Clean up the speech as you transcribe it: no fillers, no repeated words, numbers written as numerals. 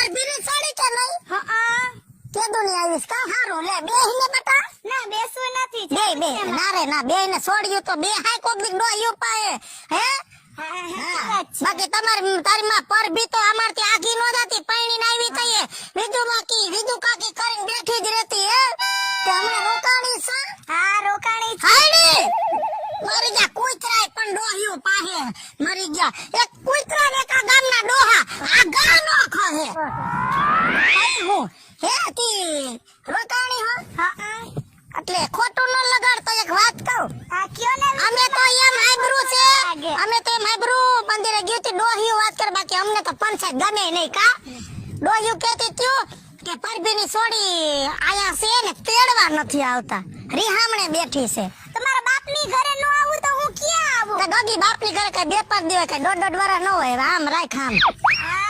પરભીની સાડી કે નહીં? હા કે દુનિયા આવીશ કા હારું લે બેહીને બટા. ના બેસવું નથી. બે ના રે ના બે ને છોડ્યું તો બે હાય કોક દી ડોહ્યું પાએ હે. બાકી તારી માં પરભી તો અમારથી આગી નો જાતી પૈણીને આવી તઈએ વિધુ કાકી કરીને બેઠી જ રહેતી હે. તે હમણાં રોકાણી છે. હા રોકાણી છે. હાયડી મરી જા કુતરાય પણ ડોહ્યું પાહે મરી ગયા. એક કુતરા ને કા ગામના ડોહા આ ગા નો ખહે. હું હે તી રોકાણી હો. હા એટલે ખોટું ન લગાડતો એક વાત કહું. આ કયો ને અમે તો એમ હાઈબ્રુ છે અમે તો એમ હાઈબ્રુ મંદિરે ગઈ હતી ડોહ્યું વાત કર બાકી અમને તો પંચાયત ગમે નહીં કા. ડોહ્યું કહેતી ત્યું કે પરભીની છોડી આયા છે ને તેડવા નથી આવતા રીહામણે બેઠી છે. તમારા બાપની ઘરે નો આવું તો હું ક્યાં આવું? તો ડોગી બાપની ઘરે કઈ બે પાંચ દિવસ કઈ દોઢ વર્ષ ન હોય આમ રાખ આમ. હા